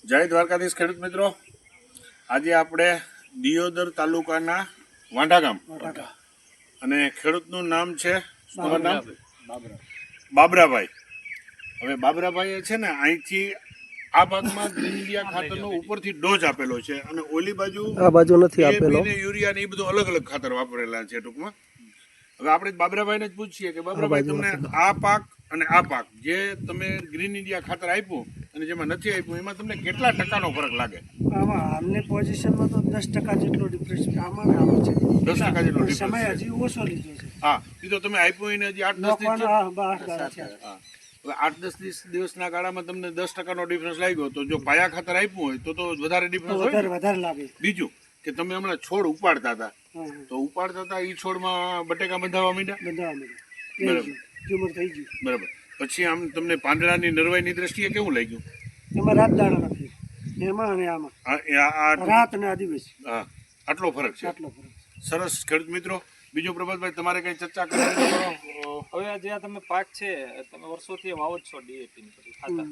જય દ્વારકાધીશ ખેડૂત મિત્રો, આજે આપણે દિયોદર તાલુકાના વાંઢા ગામ અને ખેડૂતનું નામ છે બાબરાભાઈ. હવે બાબરાભાઈએ છે ને અહીંથી આ ભાગમાં ગ્રીન ઇન્ડિયા ખાતરનો ઉપરથી ડોઝ આપેલો છે અને ઓલી બાજુ આ બાજુ નથી આપેલો, યુરિયા ને એ બધું અલગ અલગ ખાતર વાપરેલા છે ટૂંકમાં. હવે આપણે બાબરાભાઈને જ પૂછીએ કે બાબરાભાઈ, તમને આ પાક અને આ પાક જે તમે ગ્રીન ઇન્ડિયા ખાતર આપ્યું અને જેમાં નથી આપ્યું એમાં તમને કેટલા ટકાનો ફરક લાગે? આમાં હાલની પોઝિશનમાં તો 10% જેટલો ડિફરન્સ આમાં આવે છે. 10% જેટલો સમય હજી ઓછો લીધો છે. હા, એ તો તમે આપ્યું એને હજી 8-10 દિવસ દિવસના ગાળામાં તમને 10%નો ડિફરન્સ લાગ્યો. તો જો પાયા ખાતર આપ્યું હોય તો વધારે ડિફરન્સ હોય, વધારે લાગે. બીજું કે તમે હમણાં છોડ ઉપાડતા હતા તો ઉપાડતા હતા એ છોડમાં બટેકા બંધાવા માંડ્યા, ટ્યુમર થઈ ગયું. બરાબર. પછી આમ તમને પાંદડાની નરવાઈની દ્રષ્ટિએ કેવું લાગ્યું? એમાં રાત દાડા નથી, એમાં અને આમાં રાત અને દિવસ. હા, આટલો ફરક છે. આટલો ફરક. સરસ ખેડૂત મિત્રો. બીજું પ્રભાતભાઈ, તમારે કઈ ચર્ચા કરવાની? હવે જે આ તમે પાક છે તમે વર્ષોથી વાવો જ છો ડીએપી ની ખાતર,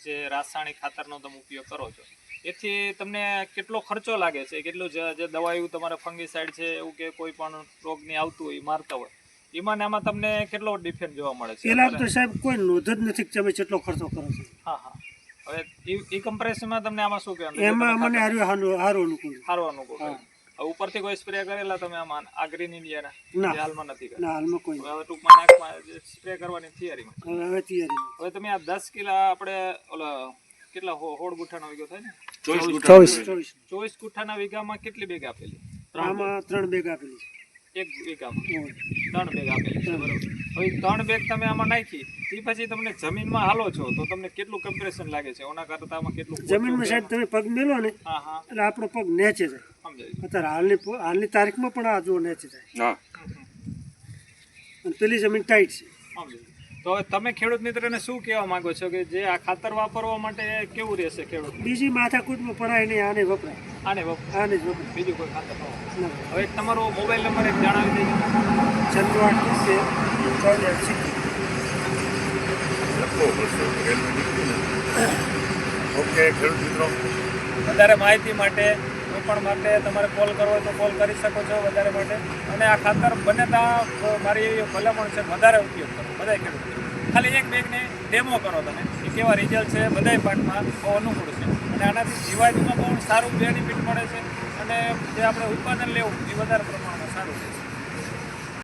જે રાસાયણિક ખાતરનો તમે ઉપયોગ કરો છો, એથી તમને કેટલો ખર્ચો લાગે છે? કેટલું જે દવાઓ તમારે ફંગીસાઇડ છે એવું કે કોઈ પણ રોગની આવતું હોય મારતા હોય એમાં ને આમાં તમને કેટલો ડિફરન્સ જોવા મળે છે? પેલા તો સાહેબ કોઈ નોંધ જ નથી કે તમે કેટલો ખર્ચો કરો છો. હા હા. હવે એ કમ્પેરિઝનમાં તમને આમાં શું કહેવાનું? એમાં મને સારું અનુકૂળ. ઉપરથી કોઈ સ્પ્રે કરેલા તમે આમાં આ ગ્રીન ઇન્ડિયાના? ના, હાલમાં નથી કરેલા. ના, હાલમાં કોઈ. હવે ટૂંકમાં નાખમાં સ્પ્રે કરવાની થિયરીમાં. હવે તમે આ 10 કિલા આપણે ઓલા કેટલા હોળ ગુઠાનો વીઘો થાય ને? 24 ગુઠાના વીઘામાં કેટલી બેગ આપેલી? આમાં 3 બેગ આપેલી. એક વીઘામાં 3 બેગ આપેલી છે, બરોબર. હવે 3 બેગ તમે આમાં નાખી તે પછી તમને જમીનમાં હાલો છો તો તમને કેટલું કમ્પ્રેશન લાગે છે? ઓના કરતા આમાં કેટલું જમીનમાં સાહેબ તમે પગ મેલો ને એટલે આપણો પગ નેચે જાય. અત્યારે હાલની તારીખમાં પણ આ જો નેચે જાય અને પેલી જમીન ટાઈટ છે. તો હવે તમે ખેડૂત મિત્રને શું કહેવા માંગો છો કે જે આ ખાતર વાપરવા માટે કેવું રહેશે ખેડૂત? બીજી માથાકૂટમાં પડાય નહીં, આને વપરાય. આને જ વપરાય, બીજું કોઈ ખાતર ન. હવે તમારો મોબાઈલ નંબર એક જણાવી દેજો. 9680. ઓકે ખેડૂત મિત્રો, વધારે માહિતી માટે કોઈ પણ માટે તમારે કોલ કરવો હોય તો કોલ કરી શકો છો વધારે માટે. અને આ ખાતર બને ત્યાં મારી એવી ભલામણ છે વધારે ઉપયોગ કરો બધા ખેડૂત. ખાલી એક બેગને ડેમો કરો તમે, એ કેવા રિઝલ્ટ છે બધાય પાકમાં બહુ અનુકૂળ છે. અને આનાથી જીવાતમાં બહુ સારું બેનિફિટ મળે છે અને જે આપણે ઉત્પાદન લેવું એ વધારે પ્રમાણમાં સારું છે.